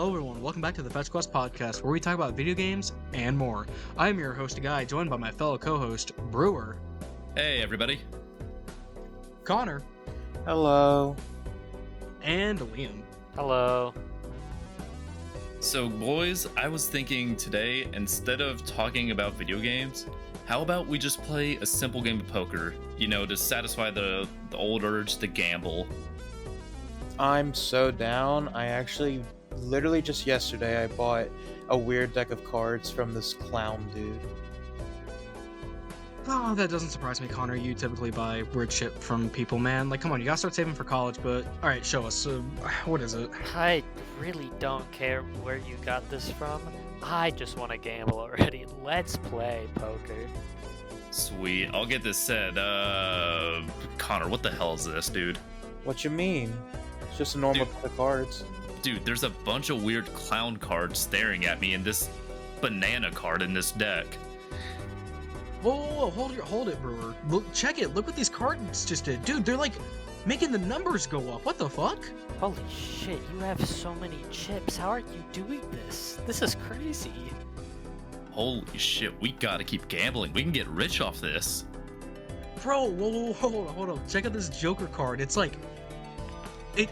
everyone, welcome back to the Fetch Quest Podcast, where we talk about video games and more. I am your host, Guy, joined by my fellow co-host, Brewer. Hey, everybody. Connor. Hello. And Liam. Hello. So, boys, I was thinking today, instead of talking about video games, how about we just play a simple game of poker, to satisfy the old urge to gamble. I'm so down. I actually, literally just yesterday, I bought a weird deck of cards from this clown dude. Oh, that doesn't surprise me, Connor. You typically buy weird shit from people, man. Like, come on, you gotta start saving for college, but... Alright, show us. What is it? I really don't care where you got this from. I just want to gamble already. Let's play poker. Sweet. I'll get this said. Connor, what the hell is this, dude? What you mean? It's just a normal deck of cards. Dude, there's a bunch of weird clown cards staring at me and this banana card in this deck. Whoa, hold it, Brewer. Look, check it. Look what these cards just did. Dude, they're like making the numbers go up. What the fuck? Holy shit, you have so many chips. How are you doing this? This is crazy. Holy shit, we gotta keep gambling. We can get rich off this. Bro, whoa, hold on. Check out this Joker card. It's like...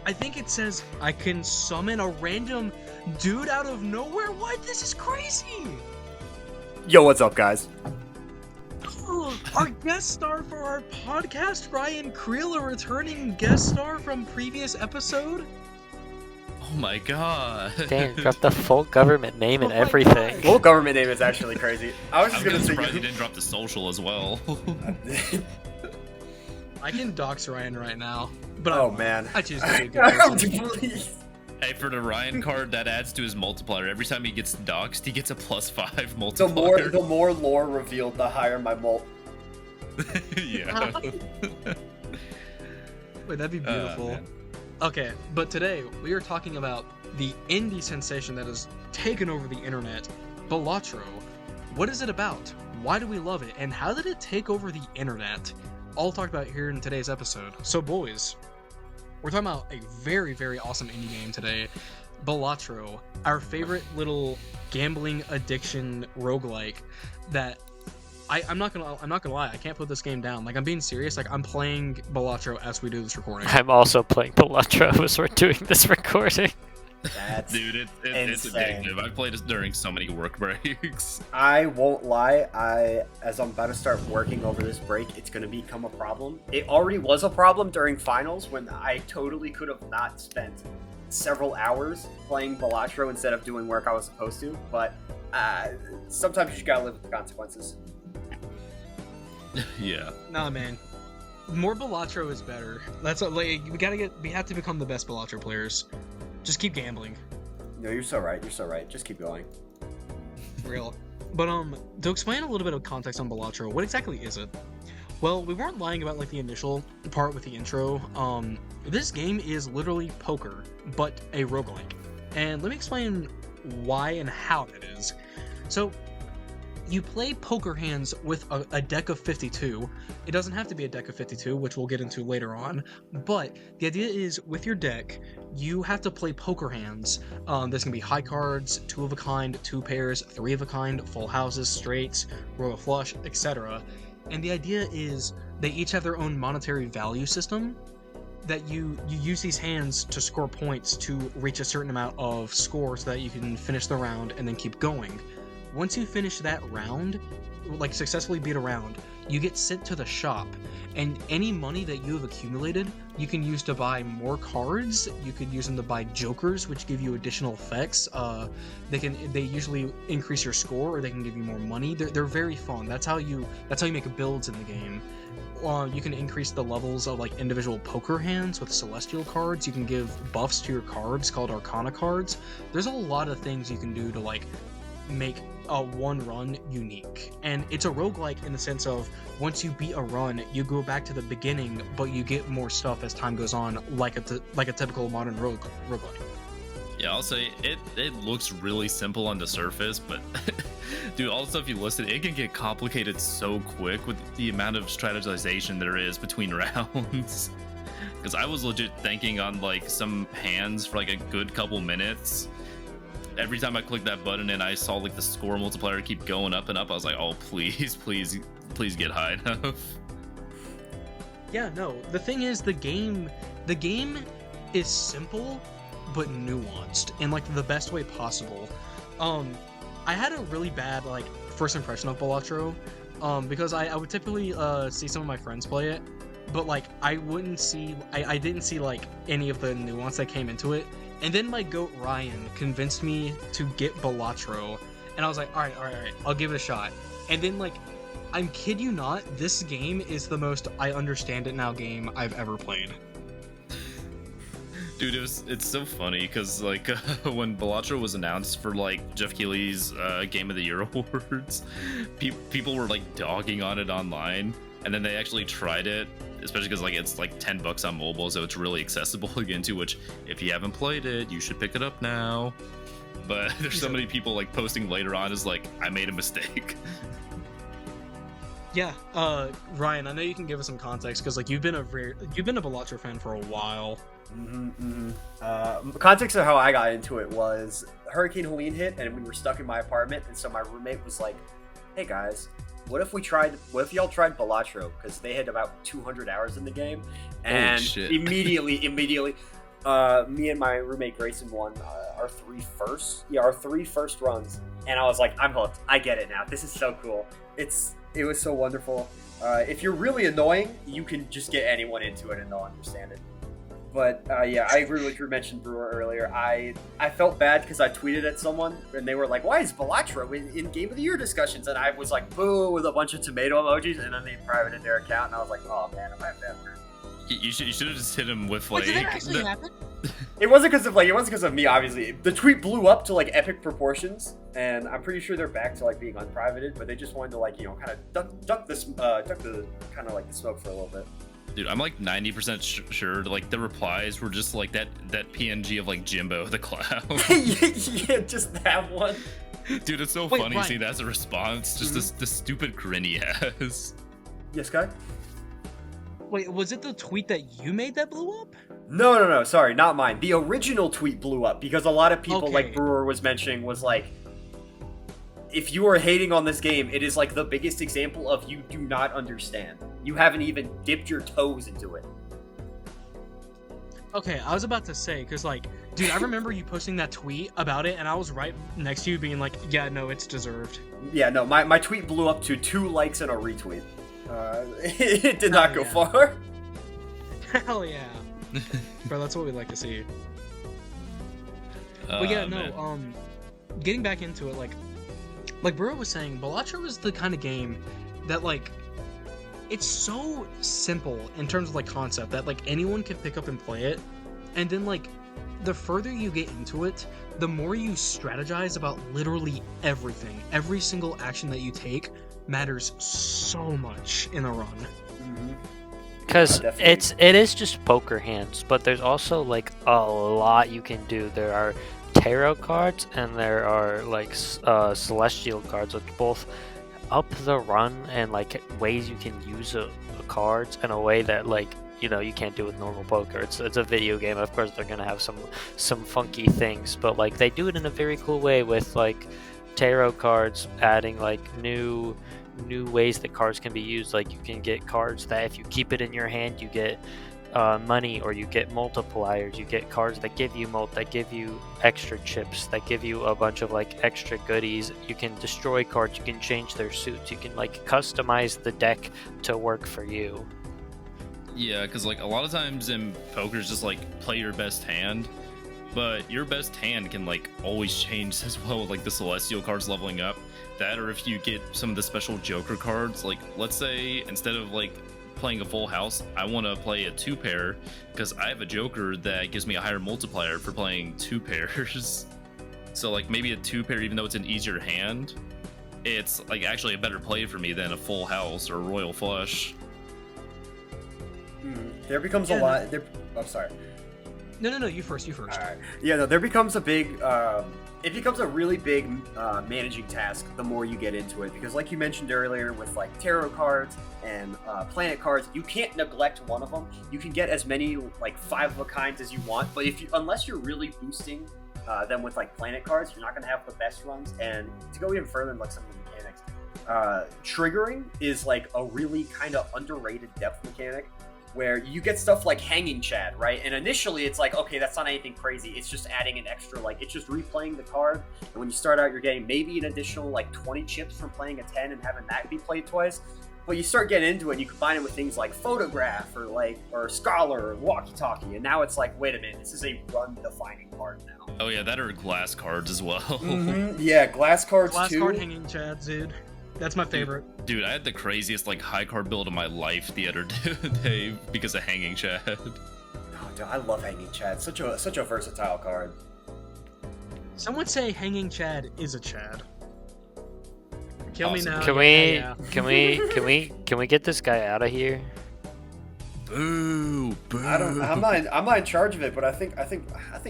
I think it says I can summon a random dude out of nowhere? What? This is crazy! Yo, what's up, guys? Our guest star for our podcast, Ryan Creel, a returning guest star from previous episode. Oh my god. Damn, drop the full government name and Oh my everything. God. Full government name is actually crazy. I was I'm just gonna say surprised you didn't drop the social as well. I can dox Ryan right now, but Oh man. I choose to be a good person. Please. Hey, for the Ryan card, that adds to his multiplier. Every time he gets doxed, he gets a +5 The multiplier. more lore revealed, the higher my mult. Yeah. Wait, that'd be beautiful. Man. Okay, but today we are talking about the indie sensation that has taken over the internet, Balatro. What is it about? Why do we love it? And how did it take over the internet? All talked about here in today's episode. So boys, we're talking about a very, very awesome indie game today, Balatro, our favorite little gambling addiction roguelike that I'm not gonna lie, I can't put this game down. Like, I'm being serious. Like, I'm playing Balatro as we do this recording. I'm also playing Balatro as we're doing this recording. That's Dude, it's insane. addictive. I've played it during so many work breaks. I won't lie, as I'm about to start working over this break, it's gonna become a problem. It already was a problem during finals when I totally could have not spent several hours playing Balatro instead of doing work I was supposed to, but sometimes you just gotta live with the consequences. Yeah. Nah, man. More Balatro is better. That's like we have to become the best Balatro players. Just keep gambling. No, you're so right. Just keep going. Real. But to explain a little bit of context on Balatro, what exactly is it? Well, we weren't lying about like the initial part with the intro. This game is literally poker, but a roguelike. And let me explain why and how that is. So, you play poker hands with a deck of 52. It doesn't have to be a deck of 52, which we'll get into later on, but the idea is with your deck, you have to play poker hands. There's gonna be high cards, 2 of a kind, 2 pairs, 3 of a kind, full houses, straights, royal flush, etc. And the idea is they each have their own monetary value system that you use these hands to score points to reach a certain amount of score so that you can finish the round and then keep going. Once you finish that round, like successfully beat a round, you get sent to the shop, and any money that you have accumulated, you can use to buy more cards. You could use them to buy jokers, which give you additional effects. They usually increase your score, or they can give you more money. They're very fun. That's how you make builds in the game. You can increase the levels of like individual poker hands with celestial cards. You can give buffs to your cards called Arcana cards. There's a lot of things you can do to like make a one run unique, and it's a roguelike in the sense of once you beat a run, you go back to the beginning, but you get more stuff as time goes on, like a typical modern roguelike. Yeah, I'll say it looks really simple on the surface, but dude, all the stuff you listed, it can get complicated so quick with the amount of strategization there is between rounds. Because I was legit thinking on like some hands for like a good couple minutes, every time I clicked that button and I saw like the score multiplier keep going up and up, I was like, oh please, please get high enough. Yeah, no. The thing is, the game is simple but nuanced in like the best way possible. I had a really bad like first impression of Balatro, because I would typically see some of my friends play it, but like I didn't see like any of the nuance that came into it. And then my goat Ryan convinced me to get Balatro, and I was like, all right, I'll give it a shot. And then like, I'm kid you not, this game is the most I understand it now game I've ever played. Dude, it's so funny because like when Balatro was announced for like Jeff Keighley's Game of the Year awards, people were like dogging on it online, and then they actually tried it, especially because like it's like $10 on mobile, so it's really accessible to get into. Which, if you haven't played it, you should pick it up now. But there's so many people like posting later on is like, I made a mistake. Yeah, Ryan, I know you can give us some context because like you've been a Balatro fan for a while. Context of how I got into it was Hurricane Helene hit, and we were stuck in my apartment, and so my roommate was like, "Hey guys, what if y'all tried Balatro? Because they had about 200 hours in the game." And immediately, me and my roommate Grayson won our three first runs, and I was like, "I'm hooked. I get it now. This is so cool. It was so wonderful. If you're really annoying, you can just get anyone into it and they'll understand it." But yeah, I agree with what you mentioned, Brewer, earlier. I felt bad because I tweeted at someone and they were like, "Why is Balatro in Game of the Year discussions?" And I was like, "Boo," with a bunch of tomato emojis, and then they privated their account, and I was like, "Oh man, am I a bad person?" You should have just hit him with like. Wait, did that actually happen? It wasn't because of me, obviously. The tweet blew up to like epic proportions, and I'm pretty sure they're back to like being unprivated, but they just wanted to like, kind of duck the kind of like the smoke for a little bit. Dude, I'm like 90% sure like the replies were just like that PNG of like Jimbo the clown. Yeah, just that one. Dude, it's so funny seeing that as a response. Just the stupid grin he has. Yes, Kai? Wait, was it the tweet that you made that blew up? No, sorry, not mine. The original tweet blew up because a lot of people, like Okay. Brewer was mentioning, was like, if you are hating on this game, it is like the biggest example of you do not understand. You haven't even dipped your toes into it. Okay, I was about to say, because like, dude, I remember you posting that tweet about it, and I was right next to you being like, yeah, no, it's deserved. Yeah, no, my tweet blew up to 2 likes and a retweet. It did not go far. Hell yeah. Bro, that's what we like to see. But yeah, no, getting back into it, like Burrow was saying, Balatro is the kind of game that, like, it's so simple in terms of, like, concept that, like, anyone can pick up and play it. And then, like, the further you get into it, the more you strategize about literally everything. Every single action that you take matters so much in a run. Because Definitely. it is just poker hands, but there's also like a lot you can do. There are tarot cards and there are like celestial cards, which both up the run and like ways you can use cards in a way that like you can't do with normal poker. It's a video game. Of course, they're gonna have some funky things, but like they do it in a very cool way with like tarot cards adding like new ways that cards can be used. Like you can get cards that if you keep it in your hand you get money, or you get multipliers. You get cards that give you that give you extra chips, that give you a bunch of like extra goodies. You can destroy cards, you can change their suits, you can like customize the deck to work for you. Yeah, because like a lot of times in poker is just like play your best hand, but your best hand can like always change as well with like the celestial cards leveling up. That, or if you get some of the special Joker cards, like let's say instead of like playing a full house, I want to play a 2-pair because I have a Joker that gives me a higher multiplier for playing 2 pairs. So like maybe a 2-pair, even though it's an easier hand, it's like actually a better play for me than a full house or a royal flush. There becomes a lot. I'm sorry. No, you first. All right. Yeah, no, there becomes a big. It becomes a really big managing task the more you get into it, because like you mentioned earlier with like tarot cards and planet cards, you can't neglect one of them. You can get as many like 5 of a kinds as you want, but unless you're really boosting than with like planet cards. You're not going to have the best runs. And to go even further in like some of the mechanics, triggering is like a really kind of underrated depth mechanic, where you get stuff like Hanging Chad, right? And initially it's like, okay, that's not anything crazy. It's just adding an extra, like, it's just replaying the card. And when you start out, you're getting maybe an additional, like, 20 chips from playing a 10 and having that be played twice. But you start getting into it, and you combine it with things like Photograph or Scholar or Walkie Talkie. And now it's like, wait a minute, this is a run-defining card now. Oh, yeah, that are glass cards as well. Mm-hmm. Yeah, glass cards Glass too. card Hanging Chad, dude. That's my favorite. Dude, I had the craziest like high card build of my life the other day because of Hanging Chad. Oh, dude, I love Hanging Chad. Such a versatile card. Some would say Hanging Chad is a Chad. Kill me Awesome. now. Can we get this guy out of here? Boo! Boo! I'm not in charge of it, but I think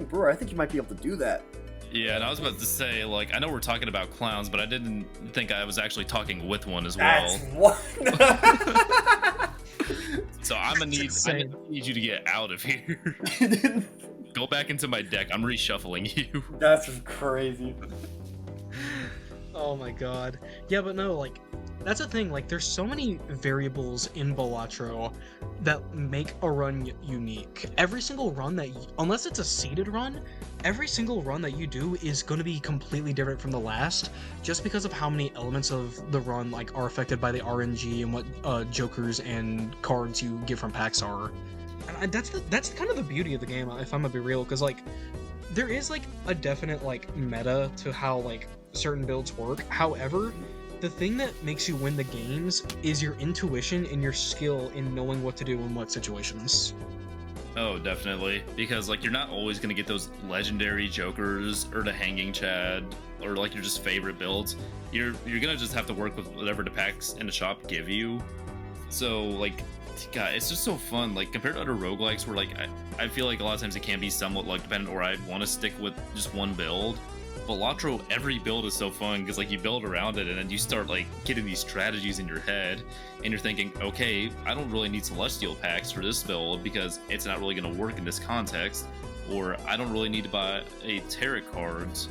Brewer, I think you might be able to do that. Yeah, and I was about to say, like, I know we're talking about clowns, but I didn't think I was actually talking with one as well. That's one. So I'm gonna need you to get out of here. Go back into my deck. I'm reshuffling you. That's crazy. Oh my god. Yeah, but no, like, that's the thing, like, there's so many variables in Balatro that make a run unique. Every single run that, unless it's a seeded run, every single run that you do is going to be completely different from the last, just because of how many elements of the run, like, are affected by the RNG and what jokers and cards you get from packs are. And that's kind of the beauty of the game, if I'm gonna be real, because, like, there is, like, a definite, like, meta to how, like, certain builds work. However, the thing that makes you win the games is your intuition and your skill in knowing what to do in what situations. Oh, definitely. Because, like, you're not always going to get those legendary jokers or the Hanging Chad or, like, your just favorite builds. You're going to just have to work with whatever the packs in the shop give you. So, like, God, it's just so fun. Like, compared to other roguelikes where, like, I feel like a lot of times it can be somewhat luck dependent, or I'd want to stick with just one build. Balatro, every build is so fun because, like, you build around it and then you start, like, getting these strategies in your head and you're thinking, okay, I don't really need Celestial packs for this build because it's not really going to work in this context, or I don't really need to buy a tarot cards,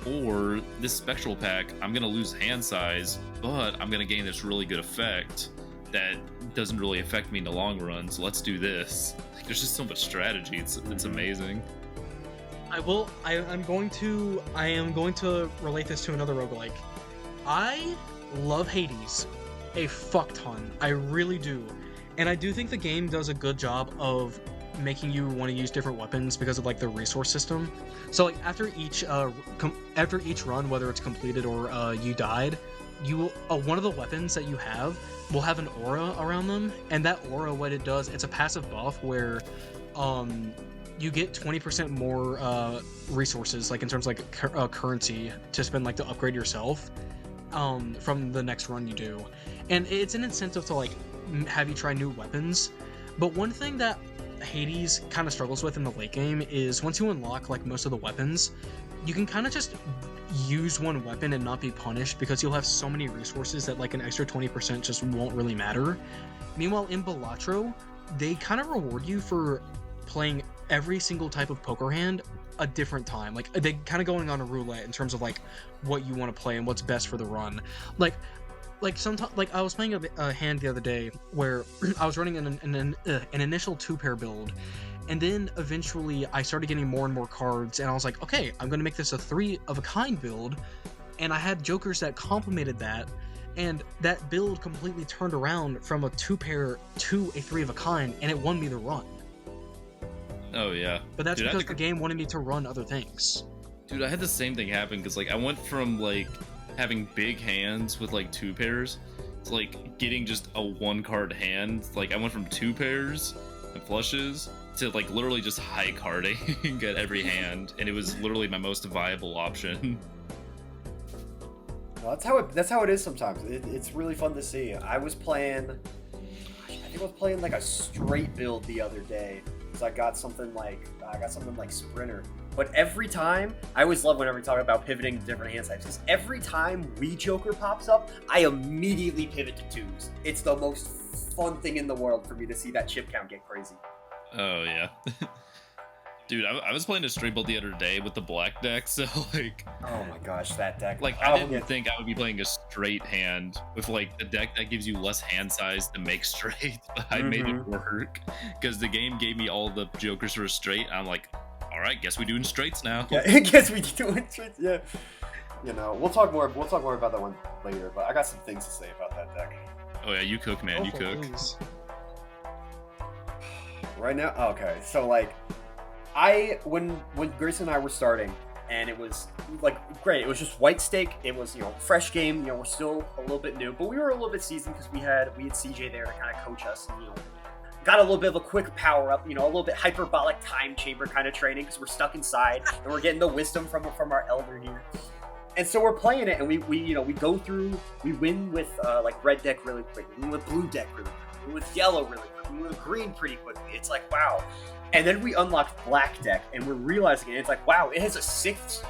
or this Spectral pack, I'm going to lose hand size, but I'm going to gain this really good effect that doesn't really affect me in the long run, so let's do this. Like, there's just so much strategy, it's amazing. I am going to relate this to another roguelike. I love Hades a fuck ton. I really do. And I do think the game does a good job of making you want to use different weapons because of, like, the resource system. So, like, after each run, whether it's completed or you died, you will one of the weapons that you have will have an aura around them, and that aura, what it does, it's a passive buff where you get 20% more resources, like in terms of, like, currency to spend, like, to upgrade yourself from the next run you do. And it's an incentive to, like, have you try new weapons. But one thing that Hades kind of struggles with in the late game is once you unlock, like, most of the weapons, you can kind of just use one weapon and not be punished because you'll have so many resources that, like, an extra 20% just won't really matter. Meanwhile, in Balatro, they kind of reward you for playing every single type of poker hand a different time. Like, they kind of going on a roulette in terms of, like, what you want to play and what's best for the run. Like sometimes, like, I was playing a hand the other day where I was running an initial 2-pair build, and then eventually I started getting more and more cards, and I was like, okay, I'm gonna make this a 3-of-a-kind build, and I had jokers that complemented that, and that build completely turned around from a 2-pair to a 3-of-a-kind, and it won me the run. Oh, yeah. But that's because the game wanted me to run other things. Dude, I had the same thing happen because, like, I went from, like, having big hands with, like, 2 pairs to, like, getting just a 1-card hand. Like, I went from 2 pairs and flushes to, like, literally just high carding at every hand, and it was literally my most viable option. Well, that's how it is sometimes. It's really fun to see. I think I was playing like a straight build the other day. I got something like Sprinter. But every time, I always love whenever we talk about pivoting to different hand types, because every time Wii Joker pops up, I immediately pivot to 2s. It's the most fun thing in the world for me to see that chip count get crazy. Oh, yeah. Dude, I was playing a straight build the other day with the black deck, so like, Oh my gosh, that deck. I didn't think I would be playing a straight hand with like the deck that gives you less hand size to make straight, but I made it work because the game gave me all the jokers for a straight. I'm like, all right, guess we're doing straights now. Yeah, I guess we doing straights. Yeah. You know, we'll talk more about that one later, but I got some things to say about that deck. Oh yeah, you cook, man, you Oh, cook. please. Right now, okay. So like, when Grayson and I were starting, and it was like great. It was just white stake. It was fresh game. We're still a little bit new, but we were a little bit seasoned because we had CJ there to kind of coach us. And, got a little bit of a quick power up. A little bit hyperbolic time chamber kind of training because we're stuck inside and we're getting the wisdom from our elder here. And so we're playing it, and we go through. We win with like red deck really quick. We win with blue deck really quick. We win with yellow really quick. We win with green pretty quickly. It's like wow. And then we unlocked black deck, and we're realizing it. It's like wow, it has a sixth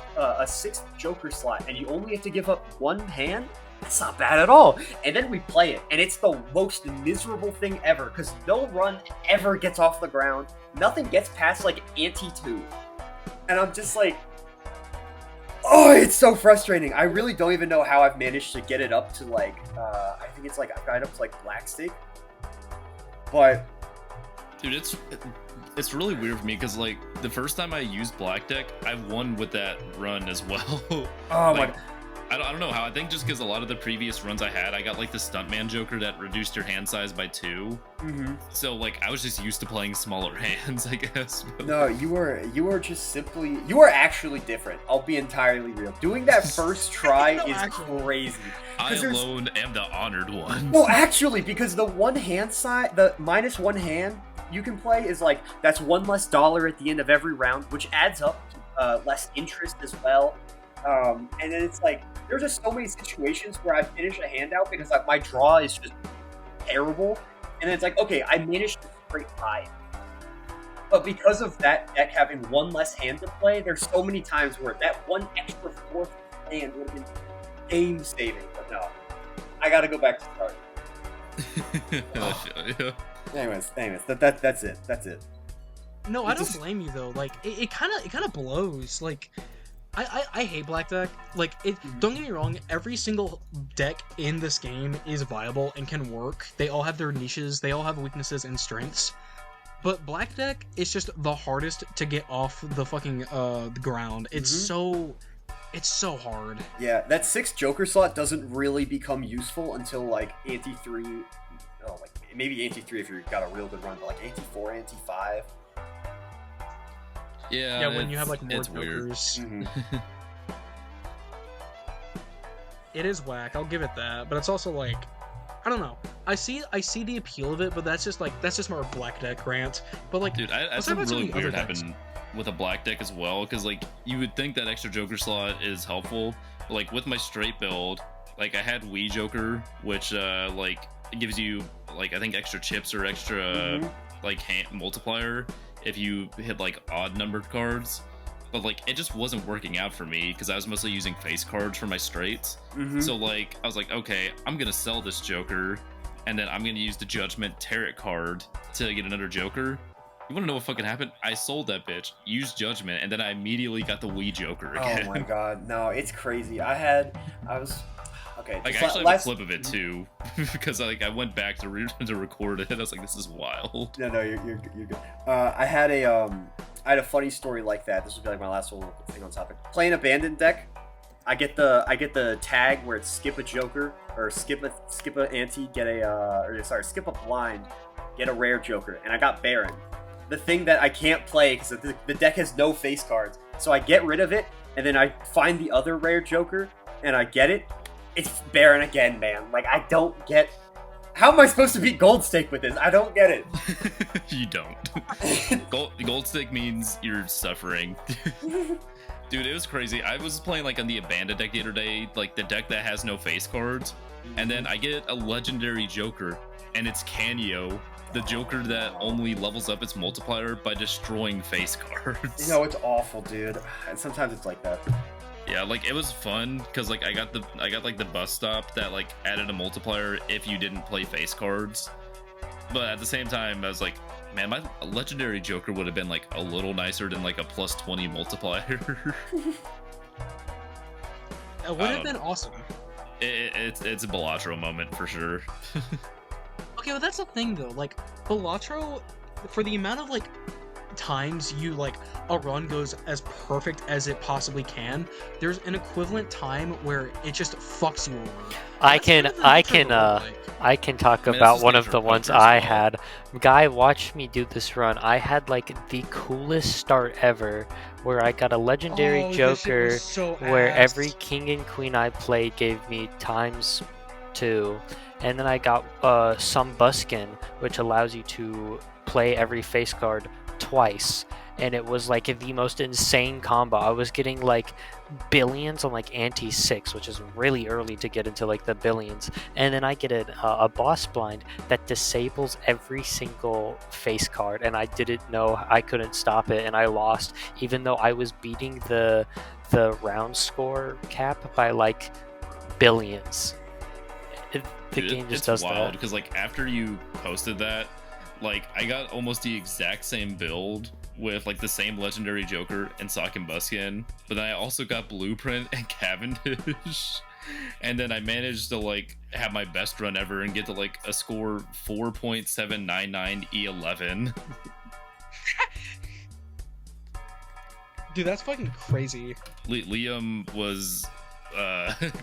Joker slot, and you only have to give up one hand. That's not bad at all. And then we play it, and it's the most miserable thing ever because no run ever gets off the ground. Nothing gets past like ante 2, and I'm just like. Oh, it's so frustrating. I really don't even know how I've managed to get it up to like, I think it's like, I've got it up to like black stake. But. Dude, it's really weird for me because like the first time I used black deck, I won with that run as well. Oh like, my. I don't know how. I think just because a lot of the previous runs I had, I got like the Stuntman Joker that reduced your hand size by 2. So like I was just used to playing smaller hands, I guess. No, you were just simply, you are actually different. I'll be entirely real. Doing that first try is crazy. I alone am the honored one. Well, actually, because the one hand side, the minus one hand you can play is like, that's one less dollar at the end of every round, which adds up to less interest as well. And then it's like, there's just so many situations where I finish a handout because like, my draw is just terrible. And then it's like, okay, I managed to straight high. But because of that deck having one less hand to play, there's so many times where that one extra fourth hand would have been game saving. But no, I got to go back to start. Anyways, that's it. That's it. No, I don't blame you though. Like it kind of blows. Like I hate black deck. Like it. Don't get me wrong. Every single deck in this game is viable and can work. They all have their niches. They all have weaknesses and strengths. But black deck is just the hardest to get off the fucking the ground. It's so hard. Yeah, that 6th Joker slot doesn't really become useful until like ante 3. Oh, like maybe ante 3 if you've got a real good run, but like ante 4, ante 5. Yeah, when you have like more jokers. It is whack, I'll give it that, but it's also like I don't know. I see the appeal of it, but that's just more black deck rant. But like, dude, I something really weird happened with a black deck as well, because like you would think that extra Joker slot is helpful, but like with my straight build, like I had Wii Joker, which like it gives you like I think extra chips or extra like hand multiplier if you hit like odd numbered cards. But like it just wasn't working out for me because I was mostly using face cards for my straights. So like I was like, okay, I'm gonna sell this Joker, and then I'm gonna use the Judgment Tarot card to get another Joker. You wanna know what fucking happened? I sold that bitch, used Judgment, and then I immediately got the Wii Joker again. Oh my god, no, it's crazy. Okay. Like I actually have a clip of it too, because like I went back to record it. I was like, this is wild. No, you're good. I had a funny story like that. This would be like my last little thing on topic. Playing Abandoned deck, I get the tag where it's skip a Joker or skip a ante, skip a blind, get a rare Joker, and I got Baron, the thing that I can't play because the deck has no face cards. So I get rid of it, and then I find the other rare Joker, and I get it. It's Baron again, man. Like I don't get. How am I supposed to beat Gold Stake with this? I don't get it. You don't. Gold Stake means you're suffering. Dude, it was crazy. I was playing like on the Abandoned deck the other day, like the deck that has no face cards, and then I get a legendary Joker, and it's Canio, the Joker that only levels up its multiplier by destroying face cards. It's awful, dude. And sometimes it's like that. Yeah, like it was fun because like I got like the bus stop that like added a multiplier if you didn't play face cards, but at the same time I was like, Man, my legendary Joker would have been like a little nicer than like a plus 20 multiplier. It would have been awesome. It's a Balatro moment for sure. Okay, well that's the thing though. Like Balatro, for the amount of like times you like a run goes as perfect as it possibly can, there's an equivalent time where it just fucks you over. I That's can kind of the nature of a I roguelike. can talk I mean, that's about just one the of nature the of ones poker as I well. had. Guy watched me do this run. I had like the coolest start ever, where I got a legendary Oh, this shit Joker, was so where ass. every king and queen I played gave me ×2, and then I got some buskin, which allows you to play every face card twice, and it was like the most insane combo. I was getting like billions on like ante 6, which is really early to get into like the billions, and then I get a boss blind that disables every single face card, and I didn't know, I couldn't stop it, and I lost even though I was beating the round score cap by like billions. The Dude, game just it's does wild that. because like after you posted that, like I got almost the exact same build with like the same legendary Joker and Sock and Buskin, but then I also got Blueprint and Cavendish, and then I managed to like have my best run ever and get to like a score 4.799 E11. Dude, that's fucking crazy. Liam was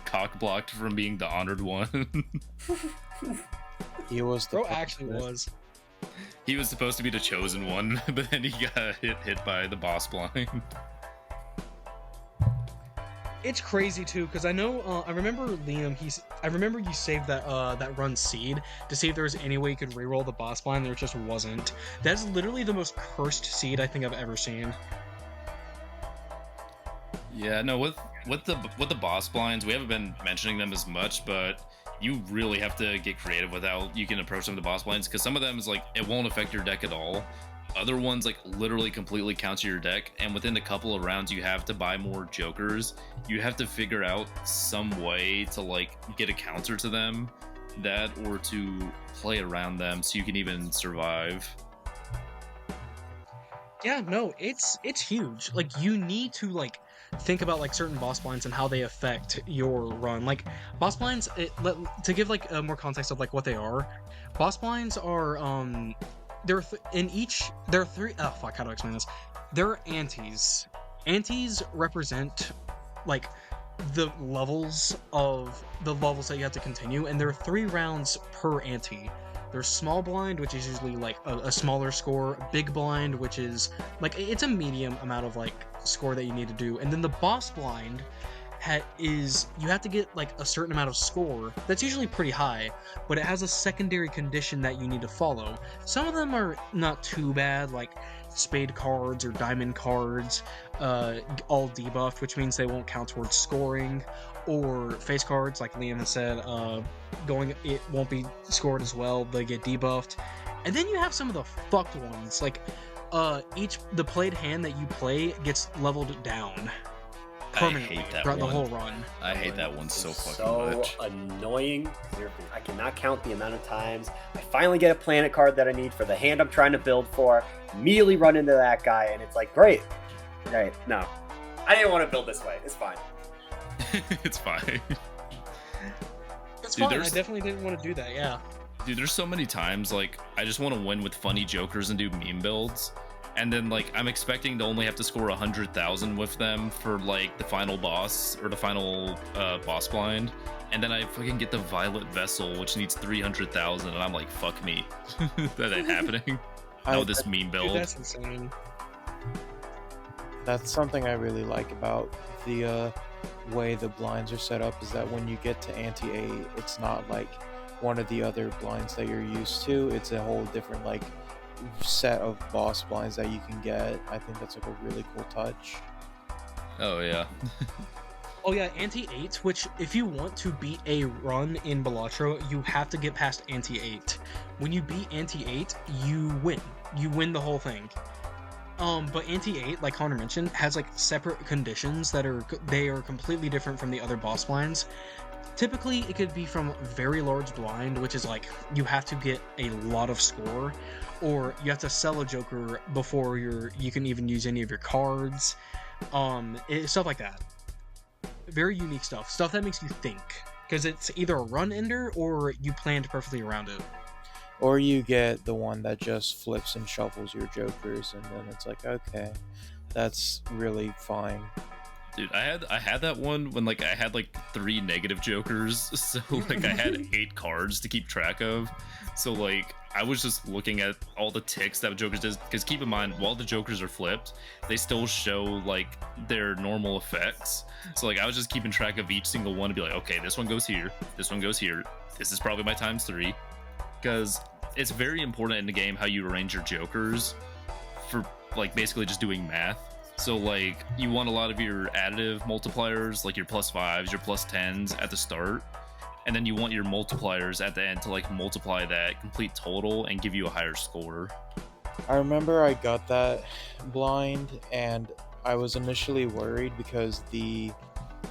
cock blocked from being the honored one. He was the Bro actually was. He was supposed to be the chosen one, but then he got hit by the boss blind. It's crazy too, because I know I remember Liam. I remember you saved that that run seed to see if there was any way you could reroll the boss blind. There just wasn't. That's literally the most cursed seed I think I've ever seen. Yeah, no, with the boss blinds, we haven't been mentioning them as much, but you really have to get creative with how you can approach some of the boss blinds, because some of them is like it won't affect your deck at all. Other ones like literally completely counter your deck, and within a couple of rounds you have to buy more jokers. You have to figure out some way to like get a counter to them, that or to play around them so you can even survive. Yeah, no, it's huge. Like you need to like think about like certain boss blinds and how they affect your run. Like boss blinds, to give like more context of like what they are. Boss blinds are there are there are three. Oh fuck, how do I explain this? There are antes. Antes represent like the levels that you have to continue, and there are 3 rounds per ante. There's small blind, which is usually like a smaller score, big blind, which is like it's a medium amount of like score that you need to do, and then the boss blind is you have to get like a certain amount of score that's usually pretty high, but it has a secondary condition that you need to follow. Some of them are not too bad, like spade cards or diamond cards, all debuffed, which means they won't count towards scoring, or face cards, like Liam has said, it won't be scored as well, they get debuffed. And then you have some of the fucked ones, like the played hand that you play gets leveled down permanently hate that throughout the one. whole run. I hate that one so fucking So much. annoying. I cannot count the amount of times I finally get a planet card that I need for the hand I'm trying to build for. Immediately run into that guy, and it's like, great. No, I didn't want to build this way. It's fine. It's fine. It's Dude, fine, I there's- definitely didn't want to do that, yeah. Dude, there's so many times like I just want to win with funny jokers and do meme builds, and then like I'm expecting to only have to score 100,000 with them for like the final boss or the final boss blind, and then I fucking get the Violet Vessel, which needs 300,000, and I'm like, fuck me. That ain't happening. No, this meme Dude, build. that's insane. That's something I really like about the way the blinds are set up, is that when you get to ante 8, it's not like one of the other blinds that you're used to. It's a whole different like set of boss blinds that you can get. I think that's like a really cool touch. Oh yeah. Oh yeah, ante 8, which if you want to beat a run in Balatro, you have to get past ante 8. When you beat ante 8, you win. You win the whole thing. But ante 8, like Connor mentioned, has like separate conditions that are completely different from the other boss blinds. Typically, it could be from very large blind, which is like you have to get a lot of score, or you have to sell a joker before you can even use any of your cards. Stuff like that. Very unique stuff that makes you think, because it's either a run ender or you planned perfectly around it. Or you get the one that just flips and shuffles your jokers, and then it's like, okay, that's really fine. Dude, I had that one when like I had like 3 negative jokers, so like I had 8 cards to keep track of. So like I was just looking at all the ticks that jokers did, because keep in mind, while the jokers are flipped, they still show like their normal effects. So like I was just keeping track of each single one to be like, okay, this one goes here, this one goes here, this is probably my ×3, because it's very important in the game how you arrange your jokers for like basically just doing math. So like you want a lot of your additive multipliers, like your +5s, your +10s at the start, and then you want your multipliers at the end to like multiply that complete total and give you a higher score. I remember I got that blind, and I was initially worried because the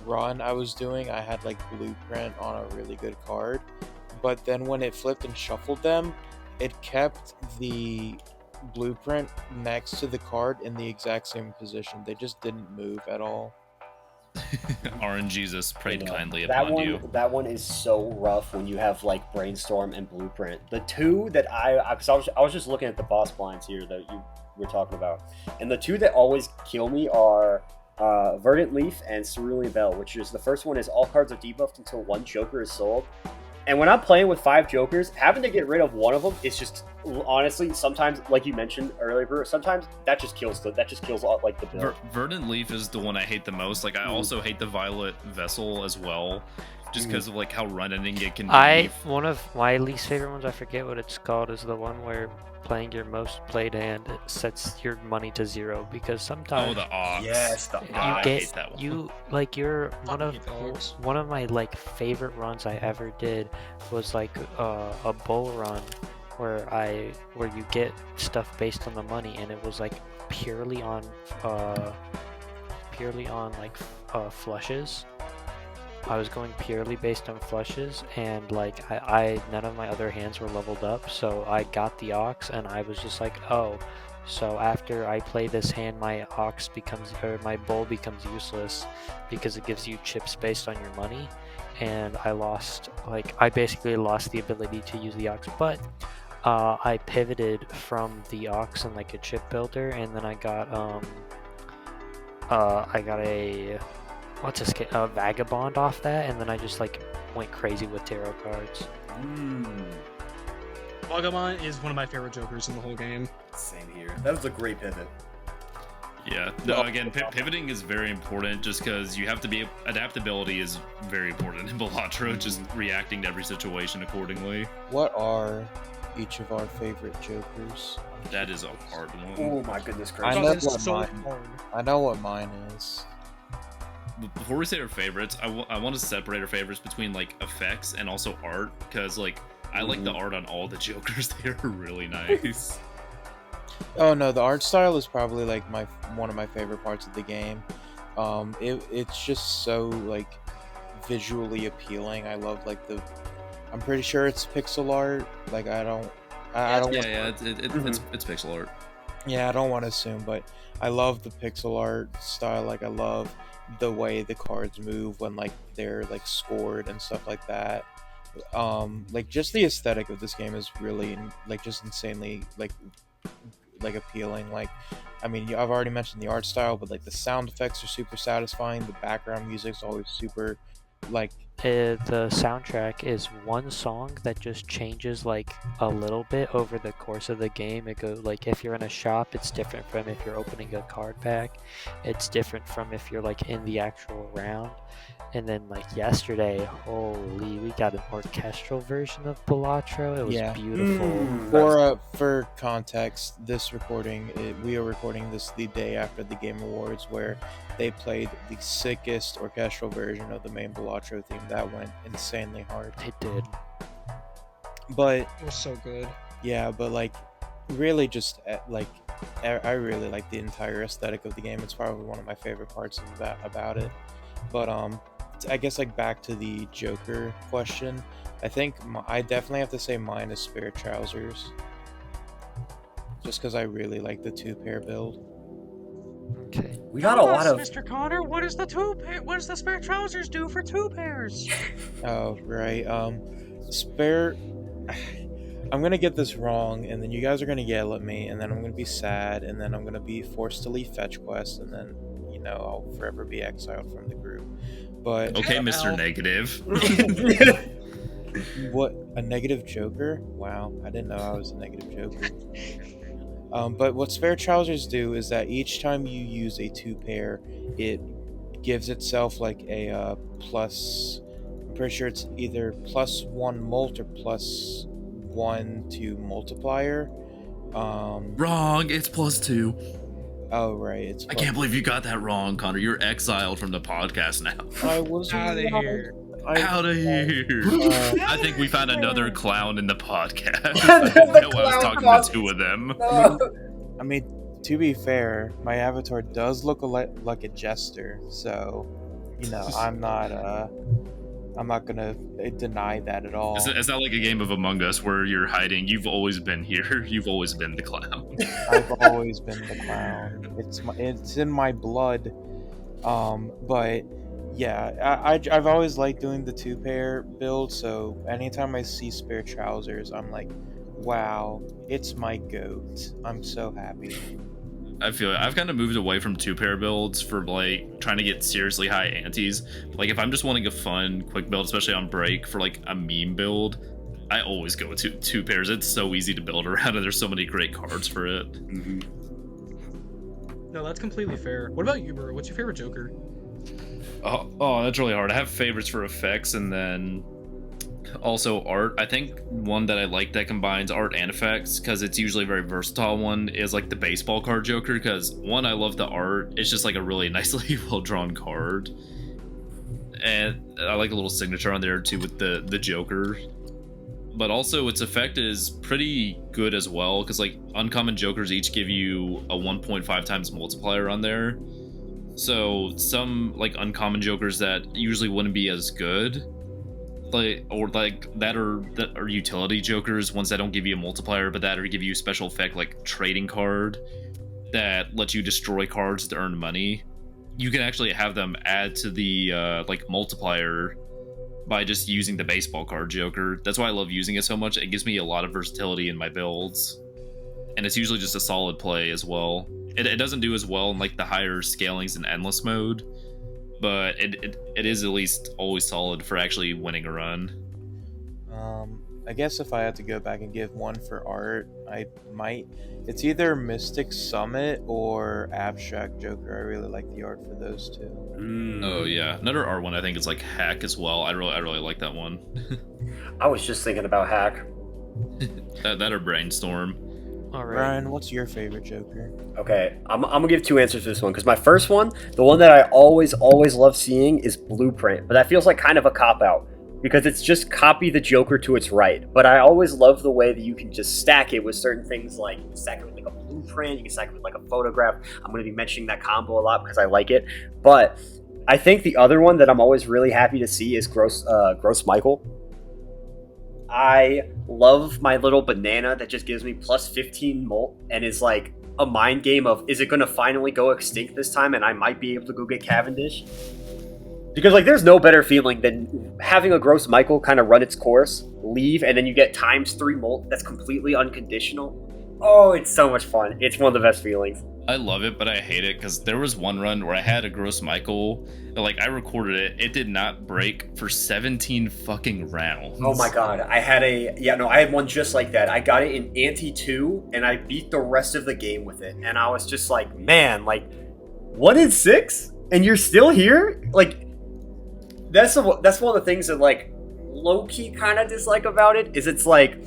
run I was doing, I had like blueprint on a really good card, but then when it flipped and shuffled them, it kept the blueprint next to the card in the exact same position. They just didn't move at all. RNGesus prayed kindly that upon you. That one is so rough when you have like Brainstorm and Blueprint. The two that I was just looking at the boss blinds here that you were talking about, and the two that always kill me are Verdant Leaf and Cerulean Bell, which is the first one is all cards are debuffed until 1 joker is sold. And when I'm playing with 5 jokers, having to get rid of one of them is just, honestly, sometimes, like you mentioned earlier, Brewer, sometimes that just kills all, like the build. Verdant Leaf is the one I hate the most. Like I also hate the Violet Vessel as well, just because of like how run-ending it can be. One of my least favorite ones, I forget what it's called, is the one where playing your most played hand it sets your money to 0, because sometimes the Ox. Yes, the I Ox. hate that one. you like you're Fucking hate the Ox. one of my like favorite runs I ever did was like a bull run where you get stuff based on the money, and it was like purely on like flushes. I was going purely based on flushes, and like I none of my other hands were leveled up, so I got the Ox, and I was just like, oh, so after I play this hand, my my bull becomes useless because it gives you chips based on your money, and I basically lost the ability to use the Ox, but I pivoted from the Ox and like a chip builder, and then I got a a Vagabond off that, and then I just like went crazy with tarot cards. Vagabond is one of my favorite jokers in the whole game. Same here. That was a great pivot. Yeah. No, again, pivoting is very important, just because you have to be adaptability is very important in Balatro, just reacting to every situation accordingly. What are each of our favorite jokers? That is a hard one. Oh my goodness I gracious. know It's so mine. hard. I know what mine is. Before we say our favorites, I want to separate our favorites between like effects and also art, because like I like the art on all the jokers. They're really nice. Oh no, the art style is probably like one of my favorite parts of the game. It's just so like visually appealing. I love like I'm pretty sure it's pixel art. Like I don't. It's pixel art. Yeah, I don't want to assume, but I love the pixel art style. Like I love the way the cards move when like they're like scored and stuff like that. Like just the aesthetic of this game is really like just insanely like appealing. Like I mean, I've already mentioned the art style, but like the sound effects are super satisfying. The background music's always super like The soundtrack is one song that just changes like a little bit over the course of the game. It goes like if you're in a shop, it's different from if you're opening a card pack. It's different from if you're like in the actual round. And then like yesterday, holy, we got an orchestral version of Balatro. It was beautiful. For context, we are recording this the day after the Game Awards, where they played the sickest orchestral version of the main Balatro theme. That went insanely hard. It did. But It was so good. yeah, but like really just like I really like the entire aesthetic of the game. It's probably one of my favorite parts about it. But I guess like back to the Joker question. I think I definitely have to say mine is Spare Trousers, just because I really like the 2-pair build. Okay. We got a lot of. Mr. Connor. What does what does the spare trousers do for 2 pairs? Oh right, spare. I'm gonna get this wrong, and then you guys are gonna yell at me, and then I'm gonna be sad, and then I'm gonna be forced to leave fetch quest, and then I'll forever be exiled from the group. But Okay, Mr. Negative. what, a negative Joker? Wow, I didn't know I was a negative Joker. But what spare trousers do is that each time you use a 2-pair, it gives itself like a plus. I'm pretty sure it's either +1 molt or +1 to multiplier. Wrong. It's +2. Oh right, it's. I can't believe you got that wrong, Connor. You're exiled from the podcast now. I was Out of here. Out of here. I think we found another clown in the podcast. There's I the know I was clown talking costume. to 2 of them. I mean, to be fair, my avatar does look like a jester, so I'm not gonna deny that at all. It's not like a game of Among Us where you're hiding. You've always been here. You've always been the clown. I've always been the clown. It's in my blood. But yeah, I've always liked doing the 2-pair build. So anytime I see spare trousers, I'm like, wow, it's my goat. I'm so happy. I feel I've kind of moved away from 2-pair builds for like trying to get seriously high antes. Like if I'm just wanting a fun, quick build, especially on break for like a meme build, I always go with 2 pairs. It's so easy to build around, and there's so many great cards for it. Mm-hmm. No, that's completely fair. What about you, bro? What's your favorite Joker? Oh, that's really hard. I have favorites for effects, and then also art. I think one that I like that combines art and effects, because it's usually a very versatile one, is like the baseball card Joker, because one, I love the art. It's just like a really nicely well-drawn card, and I like a little signature on there too with the Joker. But also its effect is pretty good as well, because like uncommon Jokers each give you a 1.5 times multiplier on there. So some like uncommon Jokers that usually wouldn't be as good, that are utility Jokers, ones that don't give you a multiplier but that are give you a special effect like trading card that lets you destroy cards to earn money. You can actually have them add to the like multiplier by just using the baseball card Joker. That's why I love using it so much. It gives me a lot of versatility in my builds, and it's usually just a solid play as well. It doesn't do as well in like the higher scalings in endless mode, but it is at least always solid for actually winning a run. I guess if I had to go back and give one for art, it's either Mystic Summit or Abstract Joker. I really like the art for those two. Oh yeah, another art one I think is like Hack as well. I really like that one. I was just thinking about Hack. that or Brainstorm. All right. Ryan, what's your favorite Joker? Okay, I'm gonna give 2 answers to this one, because my first one, the one that I always love seeing, is Blueprint, but that feels like kind of a cop-out, because it's just copy the Joker to its right. But I always love the way that you can just stack it with certain things, like you can stack it with like a blueprint, you can stack it with like a photograph. I'm gonna be mentioning that combo a lot because I like it. But I think the other one that I'm always really happy to see is Gross Michael. I love my little banana that just gives me plus 15 molt and is like a mind game of, is it going to finally go extinct this time and I might be able to go get Cavendish? Because like there's no better feeling than having a Gross Michael kind of run its course, leave, and then you get ×3 molt that's completely unconditional. Oh, it's so much fun. It's one of the best feelings. I love it, but I hate it because there was one run where I had a Gross Michael. Like, I recorded it. It did not break for 17 fucking rounds. Oh my god. I had one just like that. I got it in Ante 2, and I beat the rest of the game with it. And I was just like, man, like, 1 in 6? And you're still here? Like, that's one of the things that, like, low-key kind of dislike about it, is it's like,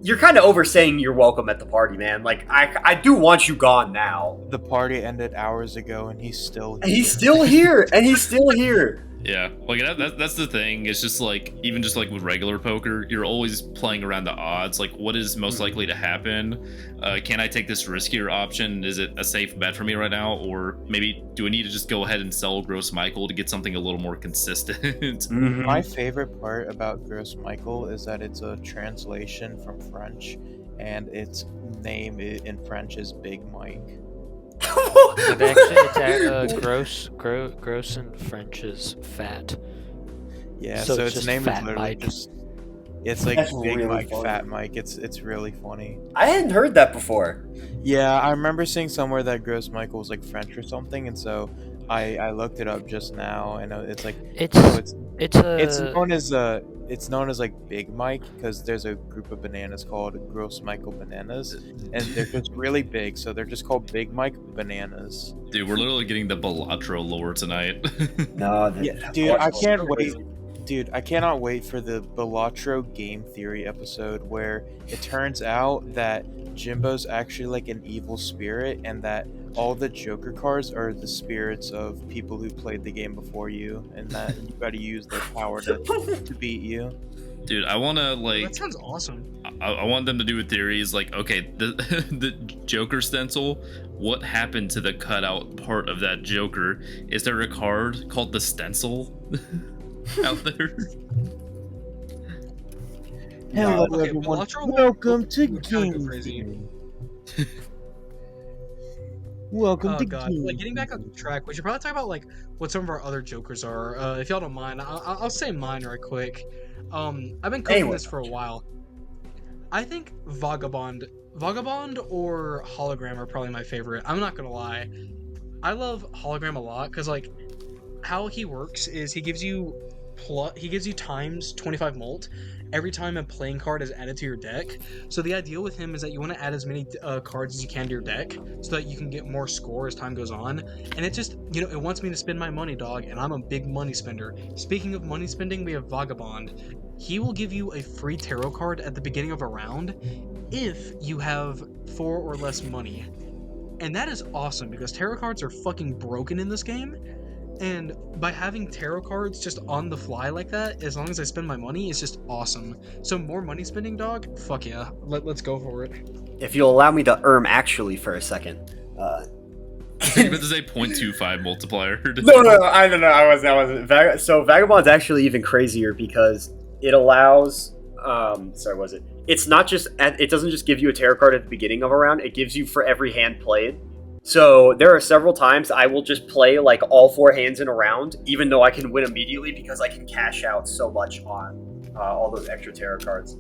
you're kind of overstaying your welcome at the party, man. Like, I do want you gone now. The party ended hours ago, and he's still here. And he's still here, and he's still here. Yeah, like that's the thing. It's just like even just like with regular poker, you're always playing around the odds. Like, what is most likely to happen? Can I take this riskier option? Is it a safe bet for me right now, or maybe do I need to just go ahead and sell Gross Michael to get something a little more consistent? My favorite part about Gross Michael is that it's a translation from French, and its name in French is Big Mike. But actually, it's gross in French is fat. Yeah, So so it's its just name is Fat literally Mike. just. It's like That's Big really Mike, funny. Fat Mike. It's really funny. I hadn't heard that before. Yeah, I remember seeing somewhere that Gross Michael was like French or something, and so I looked it up just now, and it's like It's it's a known as like Big Mike because there's a group of bananas called Gross Michael bananas, and they're just really big, so they're just called Big Mike bananas. Dude, we're literally getting the Balatro lore tonight. No, Yeah, dude, I can't wait. Dude, I cannot wait for the Balatro game theory episode where it turns out that Jimbo's actually like an evil spirit and that all the Joker cards are the spirits of people who played the game before you and that you gotta use their power to beat you. Dude, I want to like. That sounds awesome. I want them to do a theory. Is like, okay, the the Joker stencil. What happened to the cutout part of that Joker? Is there a card called the stencil out there? Hello, Okay, everyone. Balatro will- Welcome to will kinda go Game crazy. Theory. Welcome Oh to god, Game like getting back on track, we should probably talk about like what some of our other jokers are. If y'all don't mind, I'll say mine right quick. I've been cooking this for a while. I think Vagabond or Hologram are probably my favorite. I'm not gonna lie, I love Hologram a lot because like how he works is he gives you times 25 mult every time a playing card is added to your deck. So the idea with him is that you want to add as many cards as you can to your deck so that you can get more score as time goes on. And it just, it wants me to spend my money, dog, and I'm a big money spender. Speaking of money spending, we have Vagabond. He will give you a free tarot card at the beginning of a round if you have 4 or less money. And that is awesome because tarot cards are fucking broken in this game. And by having tarot cards just on the fly like that, as long as I spend my money, it's just awesome. So more money spending, dog? Fuck yeah. Let's go for it. If you'll allow me to actually for a second. You meant to say 0.25 multiplier. No, I don't know. I wasn't. So Vagabond's actually even crazier because it allows. It's not just. It doesn't just give you a tarot card at the beginning of a round. It gives you for every hand played. So there are several times I will just play like all 4 hands in a round, even though I can win immediately because I can cash out so much on all those extra tarot cards.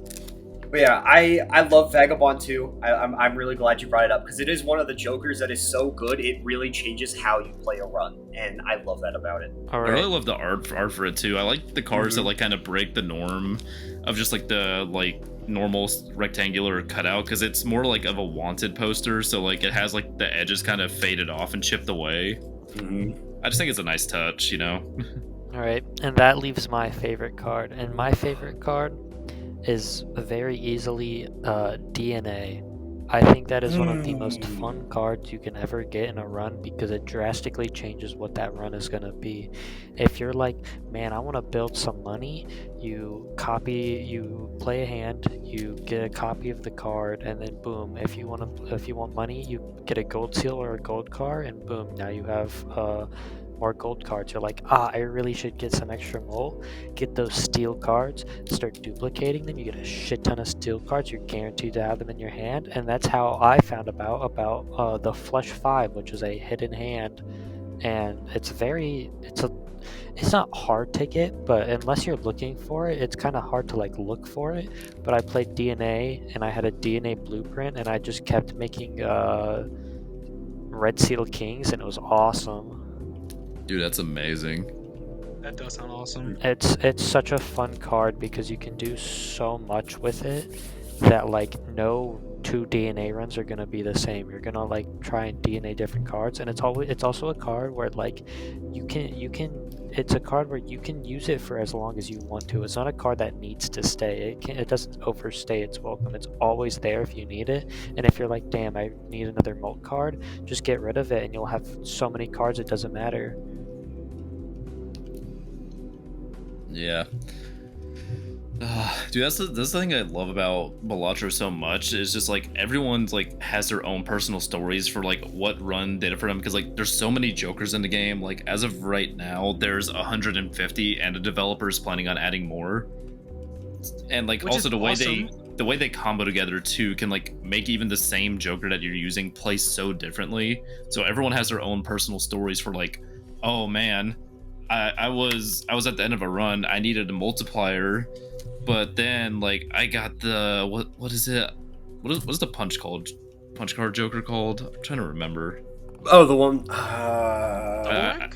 But yeah, I love Vagabond too. I'm really glad you brought it up because it is one of the jokers that is so good. It really changes how you play a run, and I love that about it. all I right. really love the art for it too. I like the cards that like kind of break the norm of just like the like normal rectangular cutout because it's more like of a wanted poster. So like it has like the edges kind of faded off and chipped away. I just think it's a nice touch, All right, and that leaves my favorite card, and my favorite card is very easily DNA. I think that is one of the most fun cards you can ever get in a run because it drastically changes what that run is going to be. If you're like, man, I want to build some money, you play a hand, you get a copy of the card, and then boom, if you want money, you get a gold seal or a gold card, and boom, now you have more gold cards. You're like, I really should get some extra mult, get those steel cards, start duplicating them, you get a shit ton of steel cards, you're guaranteed to have them in your hand. And that's how I found about the Flush 5, which is a hidden hand, and it's not hard to get, but unless you're looking for it, it's kind of hard to like look for it. But I played DNA and I had a DNA blueprint and I just kept making red seal kings and it was awesome. Dude, that's amazing. That does sound awesome. It's such a fun card because you can do so much with it that like no 2 DNA runs are gonna be the same. You're gonna like try and DNA different cards, and it's also a card where like it's a card where you can use it for as long as you want to. It's not a card that needs to stay. It doesn't overstay its welcome. It's always there if you need it. And if you're like, damn, I need another mult card, just get rid of it and you'll have so many cards it doesn't matter. Yeah. Dude, that's the thing I love about Balatro so much is just like everyone's like has their own personal stories for like what run did it for them, because like there's so many jokers in the game. Like as of right now there's 150 and the developer's planning on adding more, and like Which also is awesome. the way they combo together too can like make even the same joker that you're using play so differently. So everyone has their own personal stories for like, oh man, I was at the end of a run, I needed a multiplier, but then like I got the what is it? What is the punch card joker called? I'm trying to remember. Oh, the one. Torek?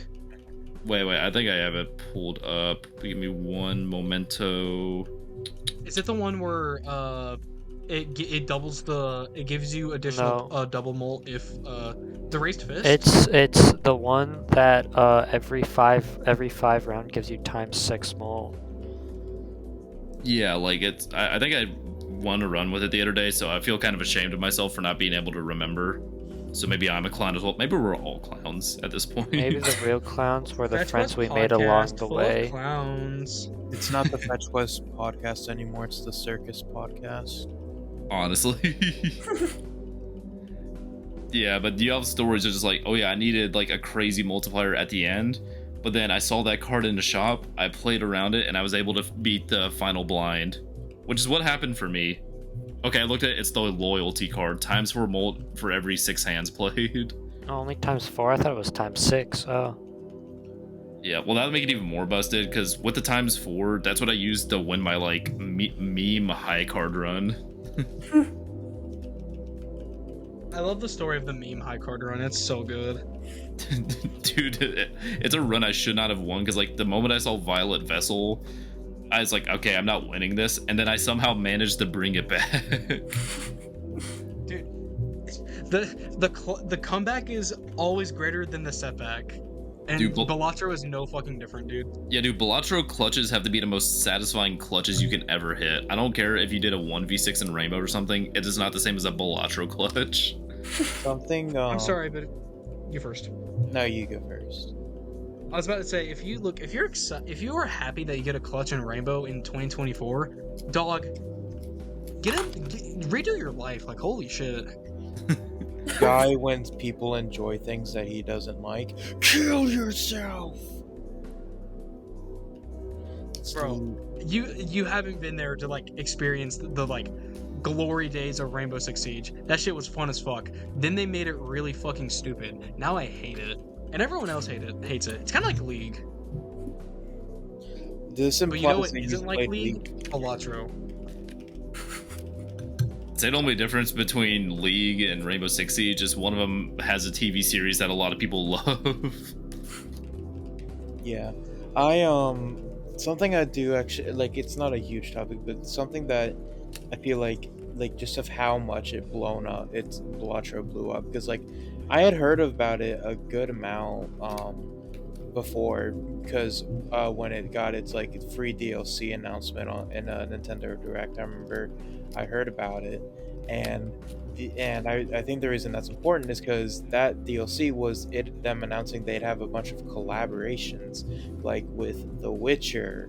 Wait, I think I have it pulled up. Give me one momento. Is it the one where it doubles it gives you additional double mult if the raised fist? It's the one that every five round gives you ×6 mole. Yeah, like it's. I think I won a run with it the other day, so I feel kind of ashamed of myself for not being able to remember. So maybe I'm a clown as well. Maybe we're all clowns at this point. Maybe the real clowns were the Fetch friends West we made along podcast the full of way. Clowns. It's not the Fetch Quest podcast anymore. It's the Circus podcast. Honestly. Yeah, but you have stories that are just like, oh yeah, I needed like a crazy multiplier at the end, but then I saw that card in the shop, I played around it, and I was able to beat the final blind, which is what happened for me. Okay, I looked at it, it's the loyalty card, ×4 mult for every 6 hands played. Oh, only ×4? I thought it was ×6. Oh. Yeah, well that would make it even more busted, because with the ×4, that's what I used to win my like meme high card run. I love the story of the meme high card run. It's so good. Dude, it's a run I should not have won, because like the moment I saw Violet Vessel, I was like, okay, I'm not winning this, and then I somehow managed to bring it back. Dude, the comeback is always greater than the setback. And Dude, Balatro is no fucking different, dude. Yeah, dude, Balatro clutches have to be the most satisfying clutches you can ever hit. I don't care if you did a 1v6 in Rainbow or something, it is not the same as a Balatro clutch. Something. I'm sorry, but you first. No, you go first. I was about to say, if you are happy that you get a clutch in Rainbow in 2024, dog, redo your life. Like, holy shit. Guy, when people enjoy things that he doesn't like, kill yourself. Bro, you haven't been there to like experience the like glory days of Rainbow Six Siege. That shit was fun as fuck. Then they made it really fucking stupid. Now I hate it. And everyone else hates it. It's kind of like League. This But you know implies what that you isn't like played League? Balatro. Say the only difference between League and Rainbow Six Siege is one of them has a TV series that a lot of people love. Yeah, something I do actually like. It's not a huge topic, but something that I feel like just of how much it Balatro blew up, because like I had heard about it a good amount before, because when it got its like free DLC announcement in a Nintendo Direct, I remember I heard about it, and I think the reason that's important is because that DLC was them announcing they'd have a bunch of collaborations, like with The Witcher,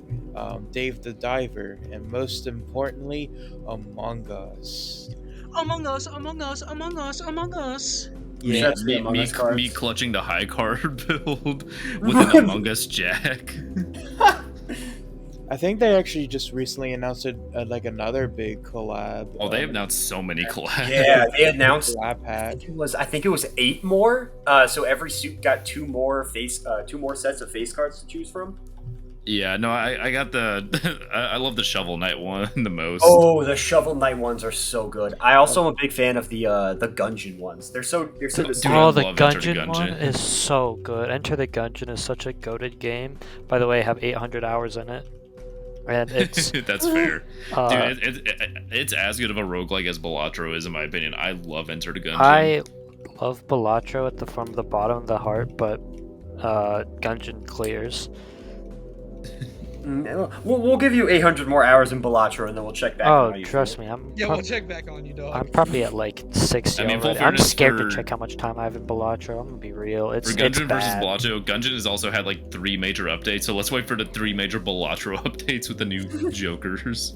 Dave the Diver, and most importantly, Among Us. Among Us, Among Us, Among Us, Among Us. Yeah, Me clutching the high card build with an Among Us Jack. I think they actually just recently announced like another big collab. Oh, they have announced so many collabs. Yeah, they announced. Collab pack. I think it was 8 more. So every suit got 2 more sets of face cards to choose from. Yeah, no, I got the I love the Shovel Knight one the most. Oh, the Shovel Knight ones are so good. I also am a big fan of the Gungeon ones. They're so Dude, distinct. I Oh, the love Enter the Gungeon one Gungeon. is so good. Enter the Gungeon is such a goated game. By the way, I have 800 hours in it. And it's That's fair. uh, Dude, it's as good of a roguelike as Balatro is, in my opinion. I love Enter the Gungeon. I love Balatro from the bottom of the heart, but Gungeon clears. We'll give you 800 more hours in Balatro, and then we'll check back. Oh, on you. trust me, I'm Yeah, we'll check back on you, dog. I'm probably at like 60 I mean, full already. I'm fairness scared to for- check how much time I have in Balatro. I'm gonna be real. It's For Gungeon versus bad. Balatro, Gungeon has also had like 3 major updates, so let's wait for the 3 major Balatro updates with the new Jokers.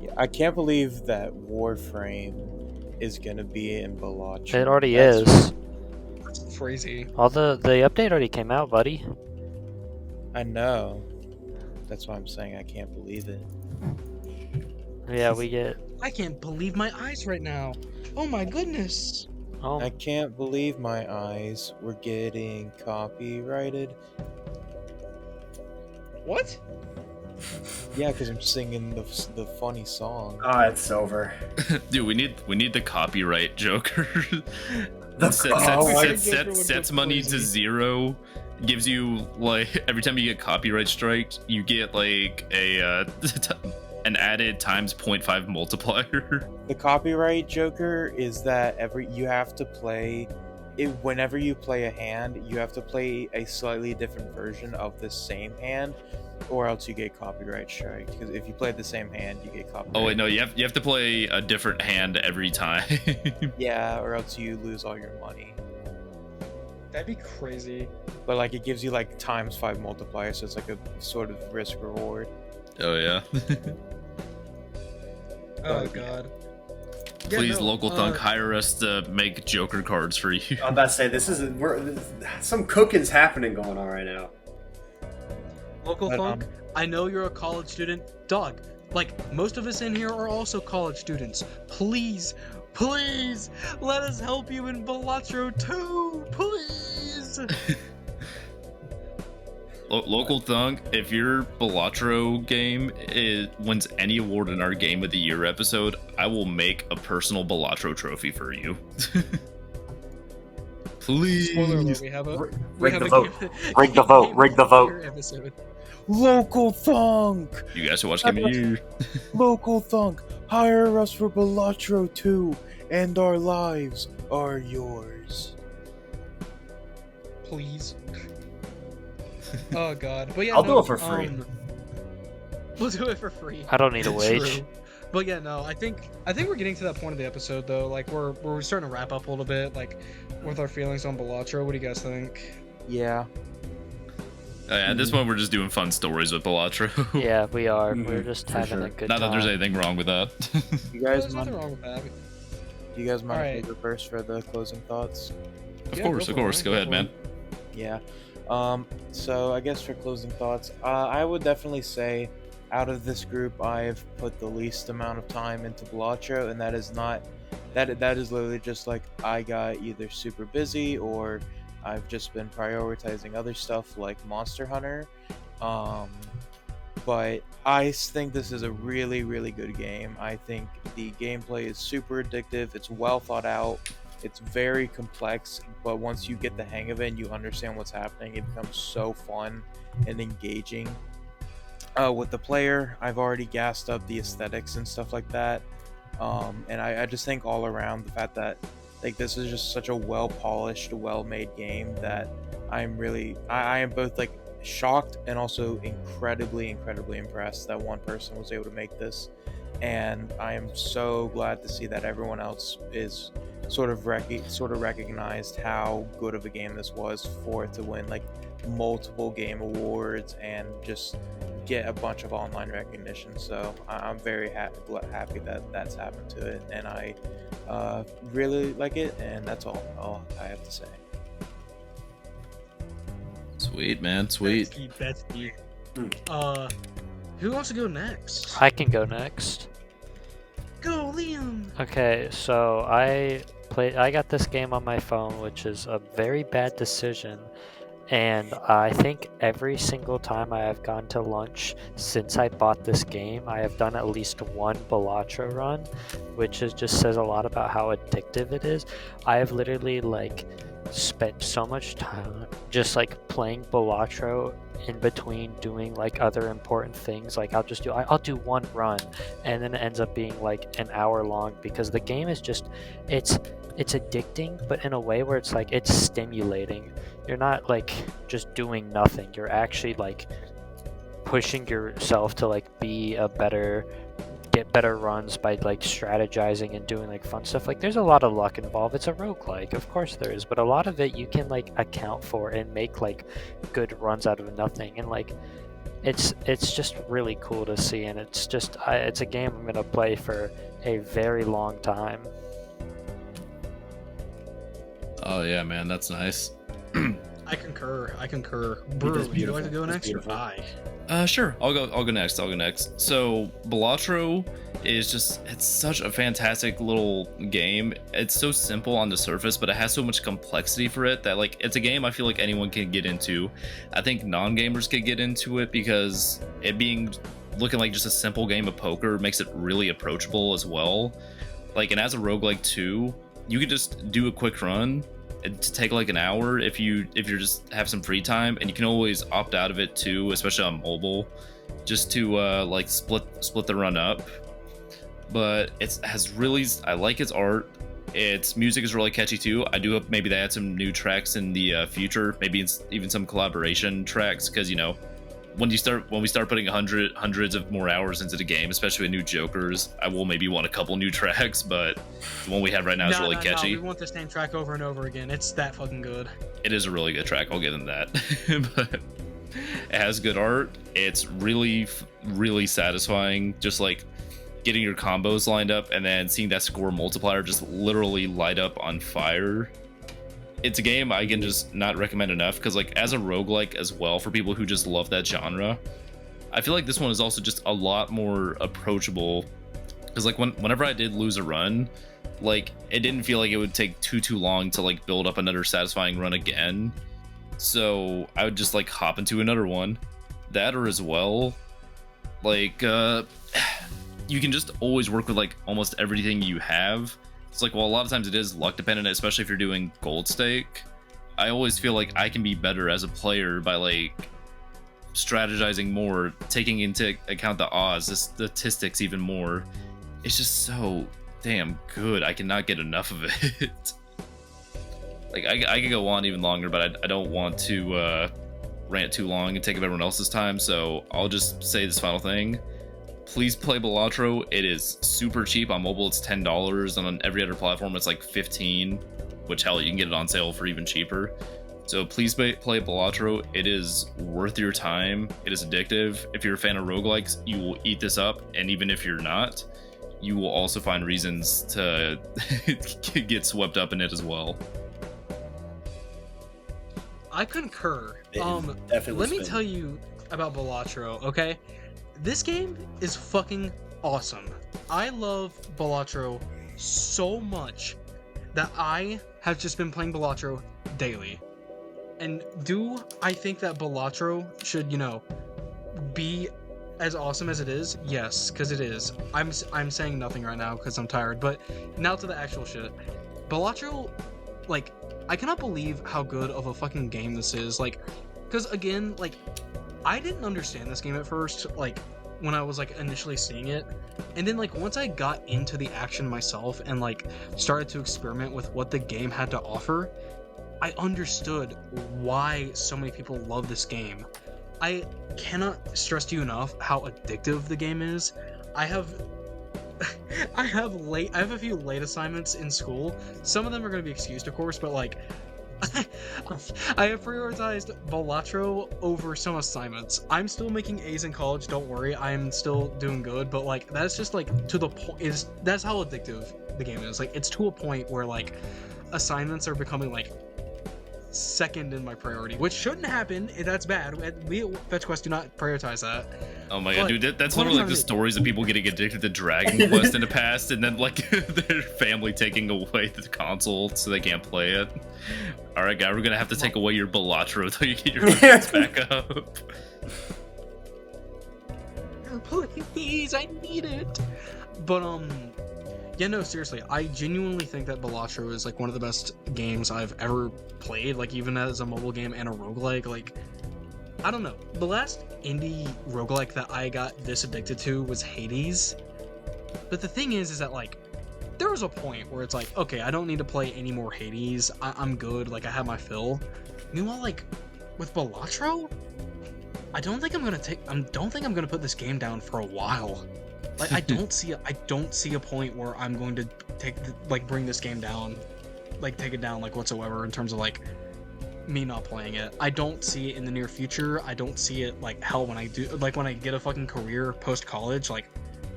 Yeah, I can't believe that Warframe is gonna be in Balatro. It already That's- is. That's crazy. All the update already came out, buddy. I know. That's why I'm saying I can't believe it. Yeah, we get. I can't believe my eyes right now. Oh my goodness. Oh, I can't believe my eyes. We're getting copyrighted. What? Yeah, because I'm singing the funny song. Ah, it's over. Dude, we need the copyright Joker. The copyright Joker would Sets go money to crazy. 0. Gives you like every time you get copyright striked, you get like a an added times 0.5 multiplier. The copyright Joker is that you have to play it whenever you play a hand, you have to play a slightly different version of the same hand, or else you get copyright strike. Because if you play the same hand, you get copyright. Oh wait, no, you have to play a different hand every time. Yeah, or else you lose all your money. That'd be crazy. But like it gives you like times 5 multiplier, so it's like a sort of risk reward. Oh yeah. Oh yeah. god. Yeah, Please, no, local thunk, hire us to make Joker cards for you. I'm about to say some cooking's happening going on right now. Local But, Funk, I know you're a college student. Dog, like, most of us in here are also college students. Please, please, let us help you in Balatro too! Please! Local thunk, if your Balatro game wins any award in our Game of the Year episode, I will make a personal Balatro trophy for you. Please. Spoiler alert, we have a... Rig the vote. Rig the vote. Rig the vote. Episode. Local Thunk! You guys should watch Game of the Year. Local Thunk! Hire us for Balatro 2, and our lives are yours. Please. Oh god. But yeah, I'll no, do it for free. We'll do it for free. I don't need a wage. True. But yeah, no, I think we're getting to that point of the episode though. Like we're starting to wrap up a little bit, like with our feelings on Balatro. What do you guys think? Yeah. At this point, we're just doing fun stories with Balatro. Yeah, we are. Mhm, We're just for having sure. a good Not that time. there's anything wrong with that. You No, guys there's mind? nothing wrong with that. Do you guys mind if Alright. I go first for the closing thoughts? Of Yeah, course, go of for it, course. man. Go ahead, for man. it. Yeah. So I guess for closing thoughts, I would definitely say out of this group, I've put the least amount of time into Balatro, and that is not that is literally just like I got either super busy or I've just been prioritizing other stuff like Monster Hunter. But I think this is a really, really good game. I think the gameplay is super addictive. It's well thought out. It's very complex, but once you get the hang of it and you understand what's happening, it becomes so fun and engaging. With the player, I've already gassed up the aesthetics and stuff like that. And I just think all around the fact that like this is just such a well polished, well made game that I am both like shocked and also incredibly impressed that one person was able to make this. And I am so glad to see that everyone else is sort of recognized how good of a game this was for it to win like multiple game awards and just get a bunch of online recognition. So I'm very happy that that's happened to it, and I really like it, and that's all I have to say. Sweet, man. Sweet. That's deep. Hmm. Who wants to go next? I can go next. Go, Liam. Okay, so I got this game on my phone, which is a very bad decision. And I think every single time I have gone to lunch since I bought this game, I have done at least one Balatro run, which just says a lot about how addictive it is. I have literally like spent so much time just like playing Balatro in between doing like other important things. Like I'll do one run, and then it ends up being like an hour long because the game is just it's addicting, but in a way where it's like it's stimulating. You're not like just doing nothing. You're actually like pushing yourself to like get better runs by like strategizing and doing like fun stuff. Like there's a lot of luck involved. It's a roguelike, of course there is, but a lot of it you can like account for and make like good runs out of nothing. And like it's just really cool to see, and it's a game I'm gonna play for a very long time. Oh yeah, man, that's nice. I concur. Brew, would you like to go It's next? beautiful. Or I? Sure. I'll go next. So Balatro is it's such a fantastic little game. It's so simple on the surface, but it has so much complexity for it that like it's a game I feel like anyone can get into. I think non-gamers could get into it because it looking like just a simple game of poker makes it really approachable as well. Like, and as a roguelike too, you could just do a quick run to take like an hour if you're just have some free time, and you can always opt out of it too, especially on mobile, just to like split the run up. But I like its art. Its music is really catchy too. I do hope maybe they add some new tracks in the future, maybe even some collaboration tracks, because when we start putting hundreds of more hours into the game, especially with new jokers, I will maybe want a couple new tracks, but the one we have right now is really catchy. No, we want the same track over and over again. It's that fucking good. It is a really good track, I'll give them that. But it has good art. It's really, really satisfying, just like getting your combos lined up and then seeing that score multiplier just literally light up on fire. It's a game I can just not recommend enough, because like as a roguelike as well, for people who just love that genre, I feel like this one is also just a lot more approachable, because like whenever I did lose a run, like it didn't feel like it would take too long to like build up another satisfying run again. So I would just like hop into another one, that, or as well like you can just always work with like almost everything you have. It's like, well, a lot of times it is luck dependent, especially if you're doing gold stake. I always feel like I can be better as a player by like strategizing more, taking into account the odds, the statistics even more. It's just so damn good. I cannot get enough of it. Like I could go on even longer, but I don't want to rant too long and take up everyone else's time, so I'll just say this final thing. Please play Balatro. It is super cheap. On mobile it's $10, and on every other platform it's like $15, which hell, you can get it on sale for even cheaper. So please play Balatro. It is worth your time. It is addictive. If you're a fan of roguelikes, you will eat this up, and even if you're not, you will also find reasons to get swept up in it as well. I concur. Definitely Let me spin. tell you about Balatro, okay? This game is fucking awesome. I love Balatro so much that I have just been playing Balatro daily. And do I think that Balatro should, be as awesome as it is? Yes, because it is. I'm saying nothing right now because I'm tired, but now to the actual shit. Balatro, like, I cannot believe how good of a fucking game this is. Like, because again, like, I didn't understand this game at first, like, when I was, like, initially seeing it. And then, like, once I got into the action myself and, like, started to experiment with what the game had to offer, I understood why so many people love this game. I cannot stress to you enough how addictive the game is. I have a few late assignments in school. Some of them are going to be excused, of course, but, like, I have prioritized Balatro over some assignments. I'm still making A's in college, don't worry. I'm still doing good, but like that's just like to the point that's how addictive the game is. Like it's to a point where like assignments are becoming like second in my priority, which shouldn't happen. That's bad. We at Fetch Quest do not prioritize that. Oh my god, dude, that's literally like the stories of people getting addicted to Dragon Quest in the past, and then like their family taking away the console so they can't play it. All right, guy, we're gonna have to take away your Balatro until you get your friends back up. Please, I need it. But yeah, no, seriously, I genuinely think that Balatro is like one of the best games I've ever played. Like even as a mobile game and a roguelike, like. I don't know. The last indie roguelike that I got this addicted to was Hades. But the thing is that, like, there was a point where it's like, okay, I don't need to play any more Hades. I'm good. Like, I have my fill. Meanwhile, like, with Balatro, I don't think I'm gonna put this game down for a while. Like I don't see a point where I'm going to bring this game down, like take it down like whatsoever in terms of like me not playing it. I don't see it in the near future. I don't see it like hell when I do like when I get a fucking career post college. Like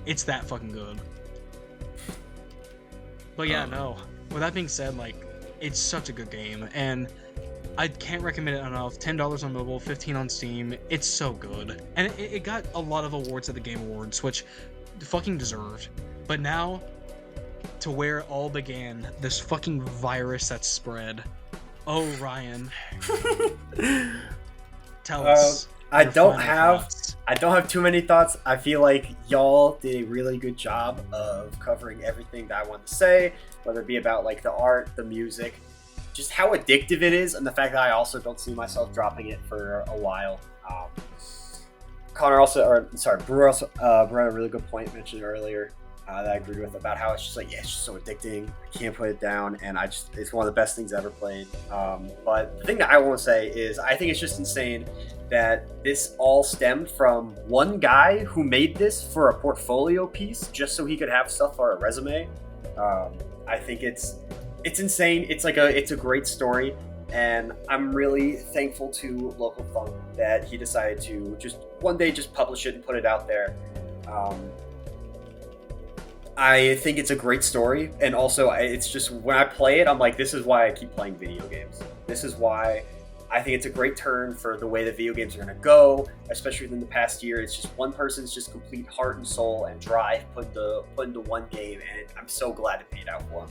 it's that fucking good. But yeah, no. With that being said, like it's such a good game and I can't recommend it enough. $10 on mobile, $15 on Steam. It's so good. And it got a lot of awards at the Game Awards, which fucking deserved. But now, to where it all began, this fucking virus that spread. Oh, Ryan. Tell us. I your don't final have thoughts. I don't have too many thoughts. I feel like y'all did a really good job of covering everything that I wanted to say, whether it be about like the art, the music, just how addictive it is, and the fact that I also don't see myself dropping it for a while. Brewer also brought a really good point mentioned earlier that I agreed with about how it's just like, yeah, it's just so addicting. I can't put it down, and it's one of the best things I ever played. But the thing that I want to say is I think it's just insane that this all stemmed from one guy who made this for a portfolio piece just so he could have stuff for a resume. I think it's insane. It's a great story, and I'm really thankful to Local Funk that he decided to just one day just publish it and put it out there. I think it's a great story, and also it's just when I play it, I'm like, this is why I keep playing video games. This is why I think it's a great turn for the way that video games are going to go, especially within the past year. It's just one person's just complete heart and soul and drive put into one game, and I'm so glad it paid out for him.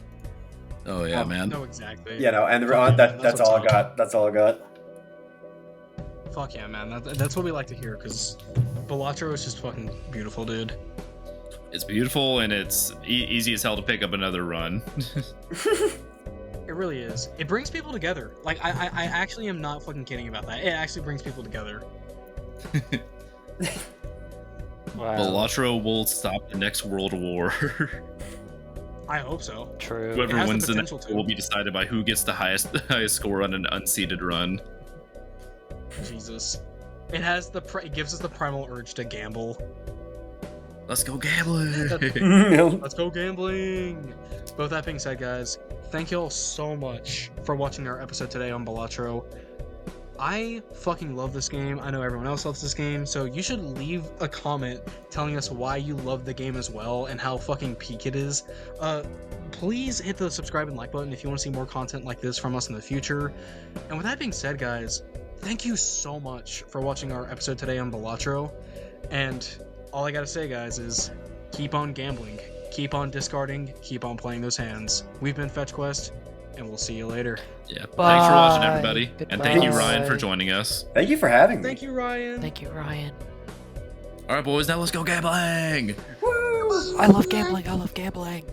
Oh yeah, man. No, exactly. You know, and Fuck yeah, that's all I what's got. That's all I got. Fuck yeah, man. That's what we like to hear, because Balatro is just fucking beautiful, dude. It's beautiful and it's easy as hell to pick up another run. It really is. It brings people together. Like, I actually am not fucking kidding about that. It actually brings people together. Wow. Balatro will stop the next world war. I hope so. True. It Whoever has the wins the next potential to. will be decided by who gets the highest score on an unseeded run. Jesus. It has it gives us the primal urge to gamble. Let's go gambling! Let's go gambling! But with that being said, guys, thank you all so much for watching our episode today on Balatro. I fucking love this game. I know everyone else loves this game, so you should leave a comment telling us why you love the game as well and how fucking peak it is. Please hit the subscribe and like button if you want to see more content like this from us in the future. And with that being said, guys, thank you so much for watching our episode today on Balatro. And all I gotta say, guys, is keep on gambling, keep on discarding, keep on playing those hands. We've been FetchQuest, and we'll see you later. Yeah. Bye. Thanks for watching, everybody. And thank you, Goodbye. Ryan, for joining us. Thank you for having me. Thank you, Ryan. Thank you, Ryan. All right, boys, now let's go gambling! I love gambling. I love gambling.